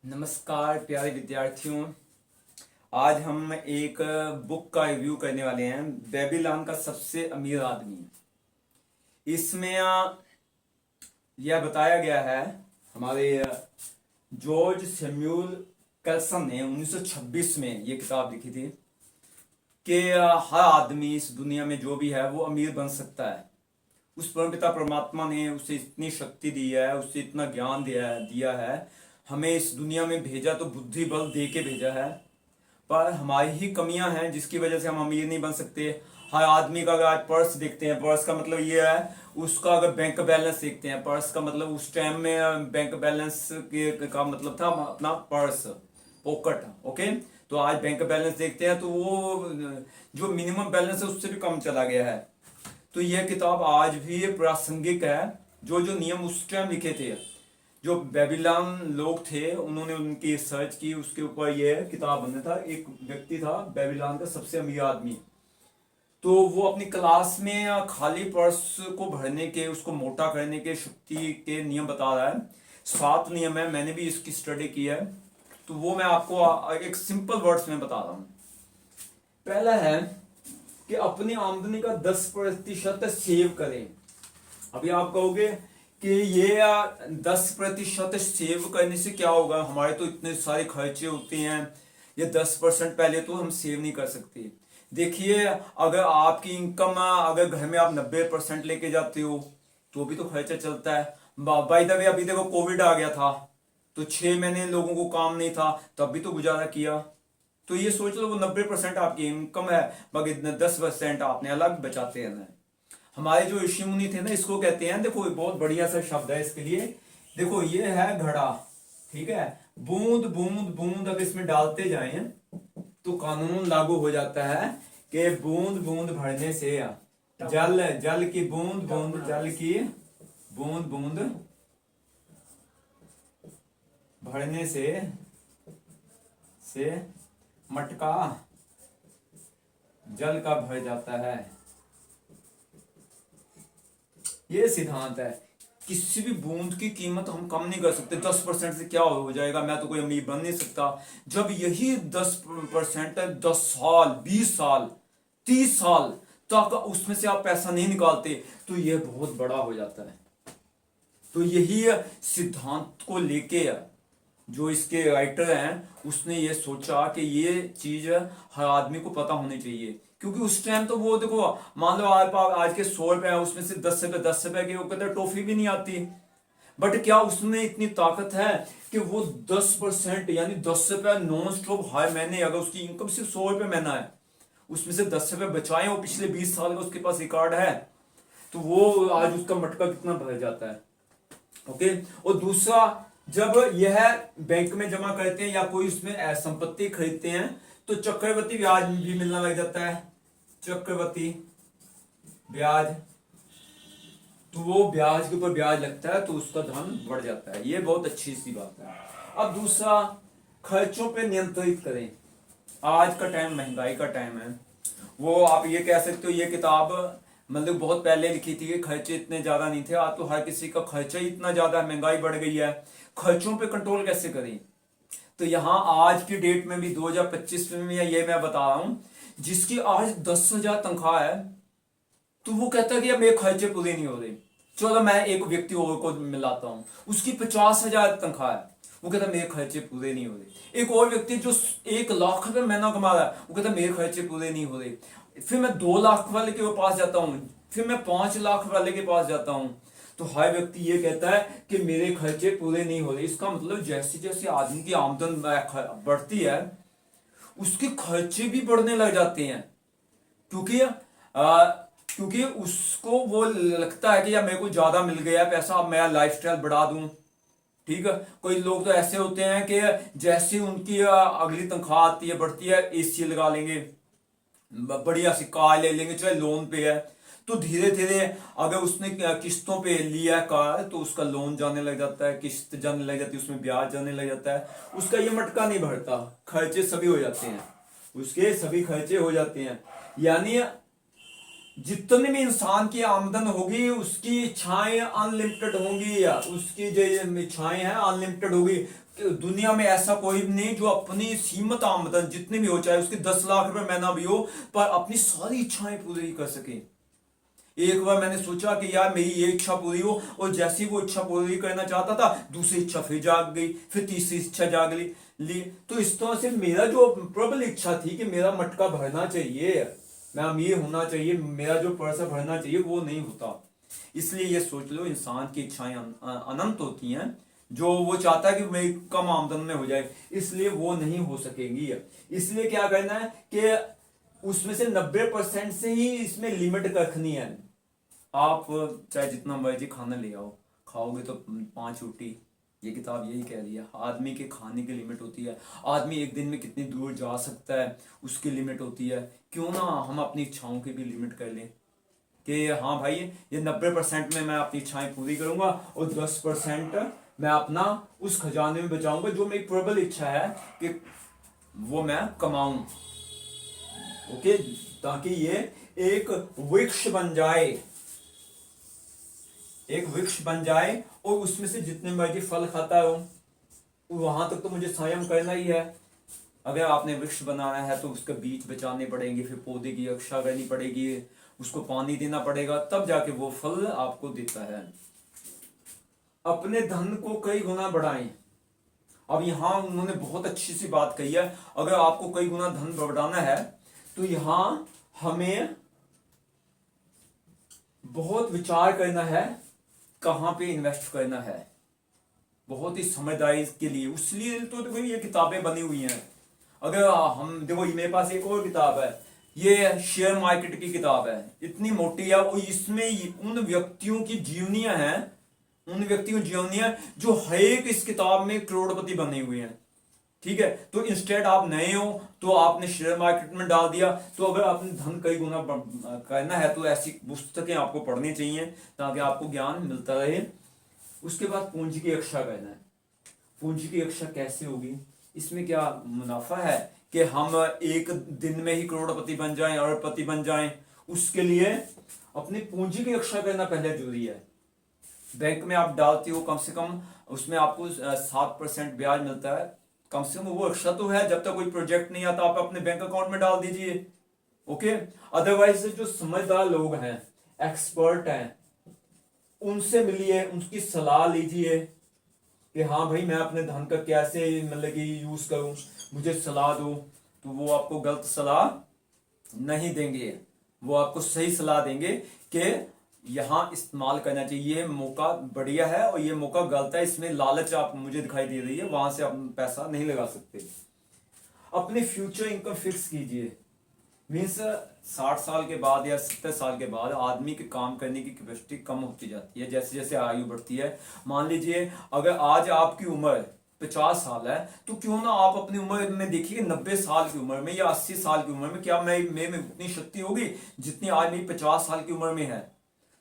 नमस्कार प्यारे विद्यार्थियों। आज हम एक बुक का रिव्यू करने वाले हैं, बेबीलोन का सबसे अमीर आदमी। इसमें यह बताया गया है, हमारे जॉर्ज सैमुअल कैल्सन ने 1926 में ये किताब लिखी थी कि हर आदमी इस दुनिया में जो भी है वो अमीर बन सकता है। उस परमपिता परमात्मा ने उसे इतनी शक्ति दी है, उसे इतना ज्ञान दिया है। हमें इस दुनिया में भेजा तो बुद्धि बल दे के भेजा है, पर हमारी ही कमियां हैं जिसकी वजह से हम अमीर नहीं बन सकते। हर आदमी का अगर आज पर्स देखते हैं, पर्स का मतलब ये है, उसका अगर बैंक बैलेंस देखते हैं, पर्स का मतलब उस टाइम में बैंक बैलेंस का मतलब था अपना पर्स, पॉकेट। ओके, तो आज बैंक बैलेंस देखते हैं तो वो जो मिनिमम बैलेंस है उससे भी कम चला गया है। तो यह किताब आज भी प्रासंगिक है। जो जो नियम उस टाइम लिखे थे, जो बेबीलोन लोग थे, उन्होंने उनकी रिसर्च की, उसके ऊपर यह किताब बना था। एक व्यक्ति था बेबीलोन का सबसे अमीर आदमी, तो वो अपनी क्लास में खाली पर्स को भरने के, उसको मोटा करने के शक्ति के नियम बता रहा है। 7 नियम है, मैंने भी इसकी स्टडी की है, तो वो मैं आपको एक सिंपल वर्ड्स में बता रहा हूं। पहला है कि अपनी आमदनी का 10% सेव करें। अभी आप कहोगे कि ये 10% सेव करने से क्या होगा, हमारे तो इतने सारे खर्चे होते हैं, ये 10% पहले तो हम सेव नहीं कर सकते। देखिए, अगर आपकी इनकम, अगर घर में आप 90% लेके जाते हो तो भी तो खर्चा चलता है। बाय द वे, अभी देखो कोविड आ गया था तो 6 महीने लोगों को काम नहीं था, तब भी तो गुजारा किया। तो ये सोच लो, वो 90% आपकी इनकम है, बाकी 10% आपने अलग बचाते हैं। हमारे जो ऋषि मुनि थे ना, इसको कहते हैं, देखो बहुत बढ़िया सा शब्द है इसके लिए। देखो ये है घड़ा, ठीक है, बूंद बूंद बूंद अगर इसमें डालते जाएं तो कानून लागू हो जाता है कि बूंद बूंद भरने से जल जल की बूंद बूंद जल की बूंद बूंद भरने से मटका जल का भर जाता है। ये सिद्धांत है। किसी भी बूंद की कीमत हम कम नहीं कर सकते। 10% से क्या हो जाएगा, मैं तो कोई अमीर बन नहीं सकता। जब यही 10% 10 साल, 20 साल, 30 साल तक उसमें से आप पैसा नहीं निकालते तो यह बहुत बड़ा हो जाता है। तो यही सिद्धांत को लेके जो इसके राइटर हैं, उसने ये सोचा कि ये चीज हर आदमी को पता होनी चाहिए। क्योंकि उस टाइम तो वो देखो, मान लो आज के 100 रुपए है, उसमें से 10 रुपए की वो कहते टॉफी भी नहीं आती। बट क्या उसमें इतनी ताकत है कि वो 10% यानी 10 रुपए नॉन स्टॉप हर महीने, अगर उसकी इनकम सिर्फ 100 रुपए महीना है, उसमें से 10 रुपए बचाए, वो पिछले 20 साल का उसके पास रिकॉर्ड है, तो वो आज उसका मटका कितना भर जाता है। ओके, और दूसरा, जब यह बैंक में जमा करते हैं या कोई उसमें संपत्ति खरीदते हैं तो चक्रवृद्धि ब्याज भी मिलना लग जाता है। चक्रवृद्धि ब्याज, तो वो ब्याज के ऊपर ब्याज लगता है तो उसका धन बढ़ जाता है। ये बहुत अच्छी सी बात है। अब दूसरा, खर्चों पे नियंत्रित करें। आज का टाइम महंगाई का टाइम है। वो आप ये कह सकते हो, ये किताब मतलब बहुत पहले लिखी थी कि खर्चे इतने ज्यादा नहीं थे। आज तो हर किसी का खर्चा ही इतना ज्यादा है, महंगाई बढ़ गई है। खर्चों पे कंट्रोल कैसे करें? तो यहां आज की डेट में भी 2025 में ये मैं बता रहा हूं, जिसकी आज 10,000 तनख्वाह है तो वो कहता है कि अब मेरे खर्चे पूरे नहीं हो रहे, चलो मैं एक व्यक्ति और को मिलाता हूं, उसकी 50,000 तनख्वाह है, वो कहता है मेरे खर्चे पूरे नहीं हो रहे। एक और व्यक्ति जो 1 लाख रुपए महीना कमा रहा है, वो कहता है मेरे खर्चे पूरे नहीं हो रहे। फिर मैं 2 लाख वाले के पास जाता हूँ, फिर मैं 5 लाख वाले के पास जाता हूँ, तो हर व्यक्ति ये कहता है कि मेरे खर्चे पूरे नहीं हो रहे। इसका मतलब जैसे जैसे आदमी की आमदन बढ़ती है, उसके खर्चे भी बढ़ने लग जाते हैं। क्योंकि क्योंकि उसको वो लगता है कि यार मेरे को ज्यादा मिल गया पैसा, अब मैं लाइफस्टाइल बढ़ा दूं। ठीक है, कोई लोग तो ऐसे होते हैं कि जैसे उनकी अगली तनख्वाह आती है, बढ़ती है, एसी लगा लेंगे, बढ़िया सी कार ले लेंगे, चाहे लोन पे है, तो धीरे धीरे अगर उसने किस्तों पे लिया है कार तो उसका लोन जाने लग जाता है, किस्त जाने लग जाती है, उसमें ब्याज जाने लग जाता है, उसका ये मटका नहीं भरता, खर्चे सभी हो जाते हैं, उसके सभी खर्चे हो जाते हैं। यानी जितने भी इंसान की आमदन होगी उसकी इच्छाएं अनलिमिटेड होंगी, या उसकी जो इच्छाएं हैं अनलिमिटेड होगी। दुनिया में ऐसा कोई भी नहीं जो अपनी सीमित आमदन जितनी भी हो, चाहे उसकी 10 लाख रुपए महीना भी हो, पर अपनी सारी इच्छाएं पूरी कर सके। एक बार मैंने सोचा कि यार मेरी ये इच्छा पूरी हो, और जैसी वो इच्छा पूरी करना चाहता था, दूसरी इच्छा फिर जाग गई, फिर तीसरी इच्छा जाग ली। तो इस तरह से मेरा जो प्रबल इच्छा थी कि मेरा मटका भरना चाहिए, मैं अमीर होना चाहिए, मेरा जो पर्स भरना चाहिए, वो नहीं होता। इसलिए ये सोच लो, इंसान की इच्छाएं अनंत होती हैं। जो वो चाहता है कि मेरी कम आमदन में हो जाए, इसलिए वो नहीं हो सकेगी। इसलिए क्या करना है कि उसमें से 90% से ही इसमें लिमिट रखनी है। आप चाहे जितना मर्जी खाना ले आओ, खाओगे तो 5 रोटी। ये किताब यही कह रही है, आदमी के खाने की लिमिट होती है, आदमी एक दिन में कितनी दूर जा सकता है उसकी लिमिट होती है। क्यों ना हम अपनी इच्छाओं की भी लिमिट कर लें कि हाँ भाई, ये 90% में मैं अपनी इच्छाएं पूरी करूंगा, और 10% मैं अपना उस खजाने में बचाऊंगा जो मेरी प्रबल इच्छा है कि वो मैं कमाऊं। ओके, ताकि ये एक वृक्ष बन जाए, एक वृक्ष बन जाए, और उसमें से जितने मर्जी फल खाता हो, वहां तक तो मुझे संयम करना ही है। अगर आपने वृक्ष बनाना है तो उसके बीज बचाने पड़ेंगे, फिर पौधे की रक्षा करनी पड़ेगी, उसको पानी देना पड़ेगा, तब जाके वो फल आपको देता है। अपने धन को कई गुना बढ़ाएं। अब यहां उन्होंने बहुत अच्छी सी बात कही है, अगर आपको कई गुना धन बढ़ाना है तो यहां हमें बहुत विचार करना है कहां पे इन्वेस्ट करना है, बहुत ही समझदारी के लिए। इसलिए तो देखो ये किताबें बनी हुई हैं। अगर हम देखो, मेरे पास एक और किताब है, ये शेयर मार्केट की किताब है, इतनी मोटी है, और इसमें उन व्यक्तियों की जीवनियां हैं, उन व्यक्तियों की जीवनियां जो हर एक इस किताब में करोड़पति बने हुए हैं। ठीक है, तो इंस्टेड आप नए हो तो आपने शेयर मार्केट में डाल दिया। तो अगर आपने धन कई गुना करना है तो ऐसी पुस्तकें आपको पढ़नी चाहिए ताकि आपको ज्ञान मिलता रहे। उसके बाद पूंजी की रक्षा करना है। पूंजी की रक्षा कैसे होगी, इसमें क्या मुनाफा है कि हम एक दिन में ही करोड़पति बन जाएं, अरबपति बन जाएं। उसके लिए अपनी पूंजी की रक्षा करना पहले जरूरी है। बैंक में आप डालते हो, कम से कम उसमें आपको 7% ब्याज मिलता है, कम से कम वो रक्षा तो है। जब तक कोई प्रोजेक्ट नहीं आता आप अपने बैंक अकाउंट में डाल दीजिए। ओके, अदरवाइज जो समझदार लोग हैं, एक्सपर्ट हैं, उनसे मिलिए, उनकी सलाह लीजिए कि हाँ भाई मैं अपने धन का कैसे मतलब कि यूज करूं, मुझे सलाह दो। तो वो आपको गलत सलाह नहीं देंगे, वो आपको सही सलाह देंगे कि यहाँ इस्तेमाल करना चाहिए, ये मौका बढ़िया है और ये मौका गलत है, इसमें लालच आप मुझे दिखाई दे रही है, वहां से आप पैसा नहीं लगा सकते। अपनी फ्यूचर इनकम फिक्स कीजिए। मीन्स 60 साल के बाद या 70 साल के बाद आदमी के काम करने की कैपेसिटी कम होती जाती है जैसे जैसे आयु बढ़ती है। मान लीजिए अगर आज आपकी उम्र 50 साल है, तो क्यों ना आप अपनी उम्र में देखिए 90 साल की उम्र में या 80 साल की उम्र में, क्या मैं में उतनी शक्ति होगी जितनी आज मेरी 50 साल की उम्र में है।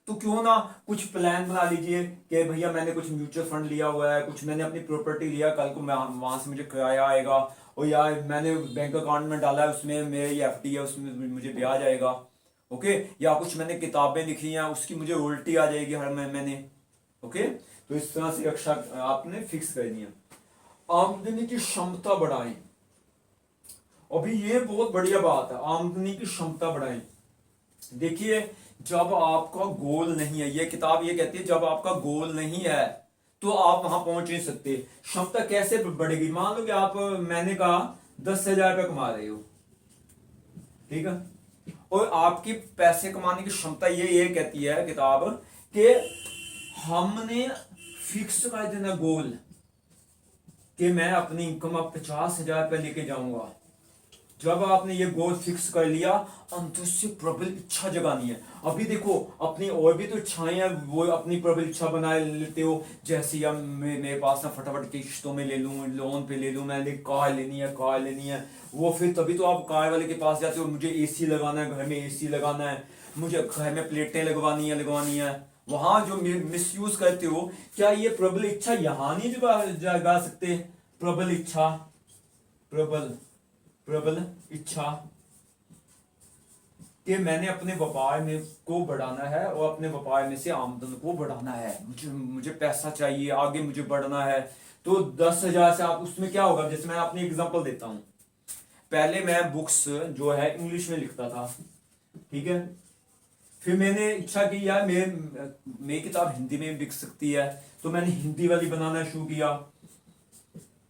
तो क्यों ना कुछ प्लान बना लीजिए कि भैया मैंने कुछ म्यूचुअल फंड लिया हुआ है, कुछ मैंने अपनी प्रॉपर्टी लिया, कल को मैं वहां से मुझे किराया आएगा, और यार मैंने बैंक अकाउंट में डाला है, उसमें मेरी एफडी है, उसमें मुझे ब्याज आएगा। ओके, या कुछ मैंने किताबें लिखी हैं, उसकी मुझे उल्टी आ जाएगी हर महीने। ओके, तो इस तरह से रक्षा आपने फिक्स करनी है। आमदनी की क्षमता बढ़ाएं। अभी ये बहुत बढ़िया बात है, आमदनी की क्षमता बढ़ाएं। देखिए, जब आपका गोल नहीं है, ये किताब ये कहती है जब आपका गोल नहीं है तो आप वहां पहुंच नहीं सकते। क्षमता कैसे बढ़ेगी, मान लो कि आप, मैंने कहा 10,000 रुपये कमा रहे हो, ठीक है, और आपकी पैसे कमाने की क्षमता ये कहती है किताब कि हमने फिक्स कर देना गोल कि मैं अपनी इनकम अब 50,000 रुपये लेके जाऊंगा। जब आपने ये गोल फिक्स कर लिया, अंदर से प्रबल इच्छा जगानी है। अभी देखो अपनी और भी तो इच्छाएं हैं, वो अपनी प्रबल इच्छा बना लेते हो, जैसे या मेरे पास ना फटाफट किस्तों में ले लूं, लोन पे ले लूं, मैंने कार लेनी है, कार लेनी है। वो फिर तभी तो आप कार वाले के पास जाते हो, मुझे एसी लगाना है, घर में एसी लगाना है, मुझे घर में प्लेटें लगवानी है। वहां जो मिस यूज करते हो, क्या ये प्रबल इच्छा यहां नहीं जगा सकते? प्रबल इच्छा, प्रबल इच्छा कि मैंने अपने व्यापार में को बढ़ाना है और अपने व्यापार में से आमदन को बढ़ाना है, मुझे मुझे पैसा चाहिए, आगे मुझे बढ़ना है। तो 10,000 से आप उसमें क्या होगा, जैसे मैं अपनी एग्जांपल देता हूँ। पहले मैं बुक्स जो है इंग्लिश में लिखता था, ठीक है। फिर मैंने इच्छा की यार मेरी किताब हिंदी में बिक सकती है, तो मैंने हिंदी वाली बनाना शुरू किया।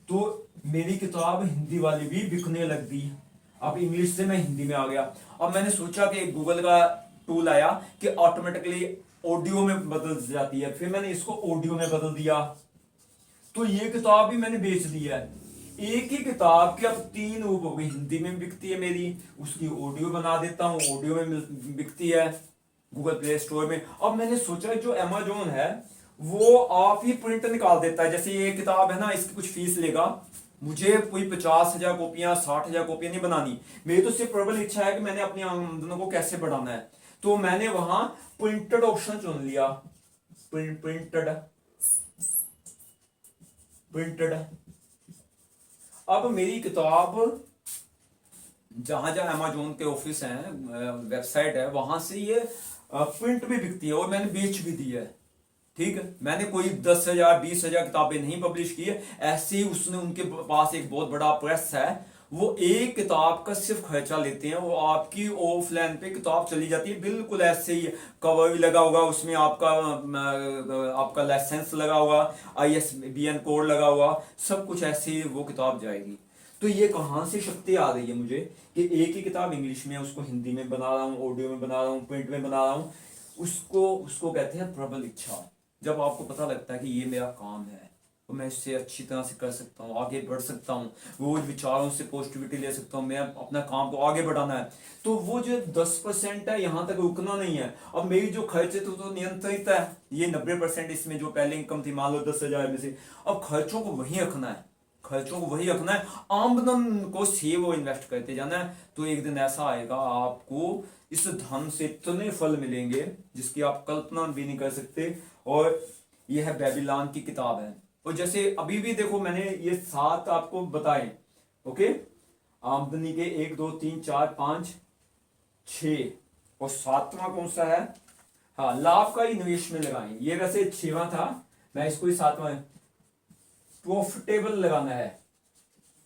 तो मेरी किताब हिंदी वाली भी बिकने लग गई। अब इंग्लिश से मैं हिंदी में आ गया। अब मैंने सोचा कि गूगल का टूल आया कि ऑटोमेटिकली ऑडियो में बदल जाती है, फिर मैंने इसको ऑडियो में बदल दिया। तो ये किताब भी मैंने बेच दी है। एक ही किताब की अब 3 रूप हो गई, हिंदी में बिकती है मेरी, उसकी ऑडियो बना देता हूँ, ऑडियो में बिकती है गूगल प्ले स्टोर में। अब मैंने सोचा जो अमेजोन है वो आप ही प्रिंट निकाल देता है। जैसे ये किताब है ना, इसकी कुछ फीस लेगा, मुझे कोई 50,000 कॉपियां 60,000 कॉपियां नहीं बनानी, मेरी तो सिर्फ प्रबल इच्छा है कि मैंने अपनी आमदनी को कैसे बढ़ाना है। तो मैंने वहां प्रिंटेड ऑप्शन चुन लिया, प्रिंटेड प्रिंटेड। अब मेरी किताब जहां जहां अमेजोन के ऑफिस हैं, वेबसाइट है, वहां से ये प्रिंट भी बिकती है और मैंने बेच भी दी है। ठीक है, मैंने कोई 10,000 20,000 किताबें नहीं पब्लिश की है, ऐसे ही उसने उनके पास एक बहुत बड़ा प्रेस है, वो एक किताब का सिर्फ खर्चा लेते हैं, वो आपकी ऑफलाइन पे किताब चली जाती है बिल्कुल ऐसे ही। कवर भी लगा होगा उसमें, आपका लाइसेंस लगा होगा, ISBN कोड लगा हुआ, सब कुछ ऐसे ही वो किताब जाएगी। तो ये कहाँ से शक्ति आ रही है मुझे कि एक ही किताब इंग्लिश में है, उसको हिंदी में बना रहा हूँ, ऑडियो में बना रहा हूँ, प्रिंट में बना रहा हूँ। उसको उसको कहते हैं प्रबल इच्छा। जब आपको पता लगता है कि ये मेरा काम है तो मैं इससे अच्छी तरह से कर सकता हूँ, आगे बढ़ सकता हूँ, रोज विचारों से पॉजिटिविटी ले सकता हूँ, मैं अपना काम को आगे बढ़ाना है, तो वो जो 10% है यहाँ तक रुकना नहीं है। अब मेरी जो खर्चे तो नियंत्रित है, ये 90% इसमें जो पहले इनकम थी मान लो 10,000 में से, अब खर्चों को वही रखना है, खर्चों को वही रखना है, आमदन को सेव और इन्वेस्ट करते जाना है। तो एक दिन ऐसा आएगा आपको इस धन से इतने फल मिलेंगे जिसकी आप कल्पना भी नहीं कर सकते। और यह है बेबीलोन की किताब है। और जैसे अभी भी देखो मैंने ये 7 आपको बताए, ओके, आमदनी के 1 2 3 4 5 6, और 7वां कौन सा है, हाँ, लाभकारी निवेश में लगाएं। ये वैसे 6वां था, मैं इसको ही 7वां, प्रॉफिटेबल लगाना है,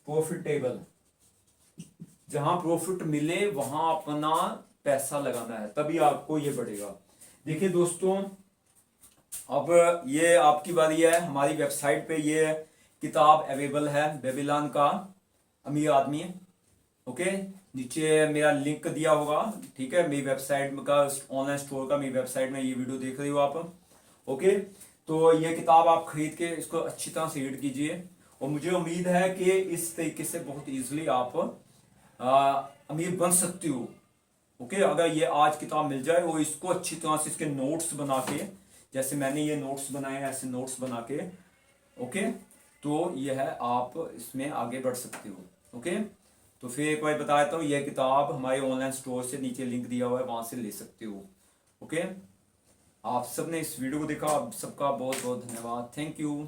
प्रॉफिटेबल, जहां प्रॉफिट मिले वहां अपना पैसा लगाना है, तभी आपको ये बढ़ेगा। देखिए दोस्तों, अब ये आपकी बारी है। हमारी वेबसाइट पे ये किताब अवेलेबल है, बेबीलोन का अमीर आदमी, ओके। नीचे मेरा लिंक दिया होगा, ठीक है, मेरी वेबसाइट का, ऑनलाइन स्टोर का, मेरी वेबसाइट में ये वीडियो देख रहे हो आप, ओके। तो ये किताब आप खरीद के इसको अच्छी तरह से रीड कीजिए, और मुझे उम्मीद है कि इस तरीके से बहुत इजीली आप अमीर बन सकती हो, ओके। अगर ये आज किताब मिल जाए और इसको अच्छी तरह से इसके नोट्स बना के, जैसे मैंने ये नोट्स बनाए हैं ऐसे नोट्स बना के, ओके, तो ये है आप इसमें आगे बढ़ सकते हो, ओके। तो फिर एक बार बता देता हूँ, यह किताब हमारे ऑनलाइन स्टोर से नीचे लिंक दिया हुआ है, वहां से ले सकते हो, ओके। आप सबने इस वीडियो को देखा, आप सबका बहुत बहुत धन्यवाद, थैंक यू।